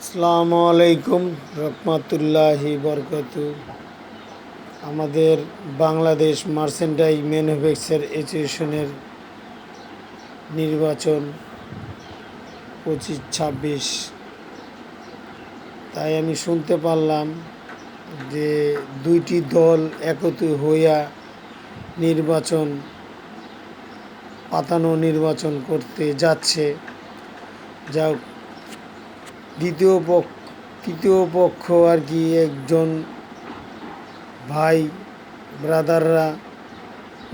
আসসালামু আলাইকুম রহমতুল্লাহি বরকাতু। আমাদের বাংলাদেশ মার্চেন্টাইজ ম্যানুফ্যাকচার অ্যাসোসিয়েশনের নির্বাচন 25-26, তাই আমি শুনতে পারলাম যে দুইটি দল একত্র হইয়া পাতানো নির্বাচন করতে যাচ্ছে। যা তৃতীয় পক্ষ আর কি, একজন ভাই ব্রাদাররা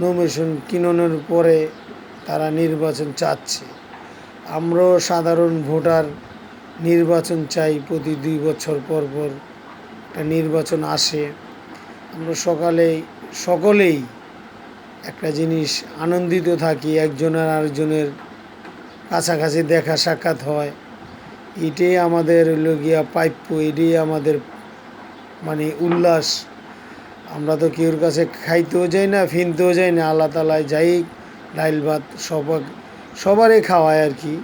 নমিনেশন কিনানোর পরে তারা নির্বাচন চাচ্ছে। আমরাও সাধারণ ভোটার নির্বাচন চাই, প্রতি 2 বছর পর পর একটা নির্বাচন আসে। আমরা সকলেই একটা জিনিস আনন্দিত থাকি, একজনের আরেকজনের কাছাকাছি দেখা সাক্ষাৎ হয়। এটাই আমাদের গিয়া প্রাপ্য, এটাই আমাদের উল্লাস। আমরা তো কেউর কাছে খাইতেও যাই না, ফিনতেও যাই না, আল্লাহ তালায় যাই ডাইল ভাত সবারই খাওয়ায় আর কি।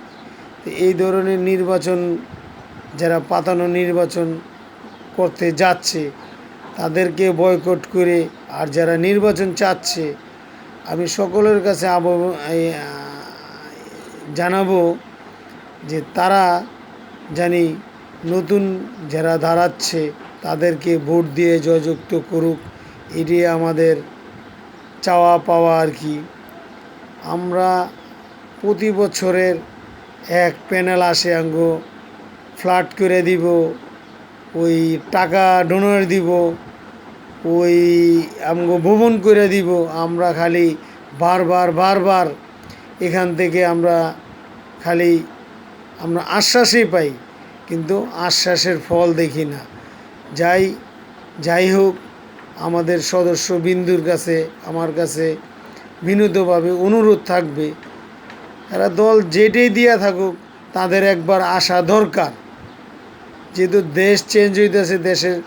তো এই ধরনের নির্বাচন, যারা পাতানো নির্বাচন করতে যাচ্ছে তাদেরকে বয়কট করে, আর যারা নির্বাচন চাচ্ছে আমি সকলের কাছে জানাবো যে তারা জানি নতুন যারা দাঁড়াচ্ছে তাদেরকে ভোট দিয়ে জয়যুক্ত করুক। এটাই আমাদের চাওয়া পাওয়া আর কি। আমরা প্রতি বছরের এক প্যানেল আসে, ফ্ল্যাট করে দিব, ওই টাকা ডোনার দিব, ওই ভ্রমণ করে দিব। আমরা খালি বারবার এখান থেকে আমরা আশ্বাসই পাই, কিন্তু আশ্বাসের ফল দেখি না। যাই হোক, আমাদের সদস্যবিন্দুর কাছে আমার কাছে বিনীতভাবে অনুরোধ থাকবে, এরা দল যেটাই দিয়া থাকুক তাদের একবার আসা দরকার। যেহেতু দেশ চেঞ্জ হইতেছে, দেশের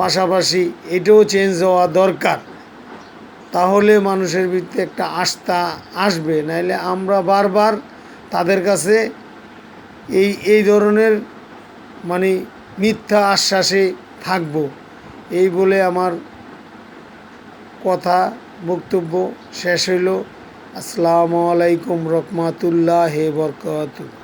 পাশাপাশি এটাও চেঞ্জ হওয়া দরকার, তাহলে মানুষের ভিতরে একটা আস্থা আসবে। নাইলে আমরা বারবার তাদের কাছে এই ধরনের মিথ্যা আশ্বাসে থাকব। এই বলে আমার বক্তব্য শেষ হইল। আসসালামু আলাইকুম রহমতুল্লাহি বরকাতুহু।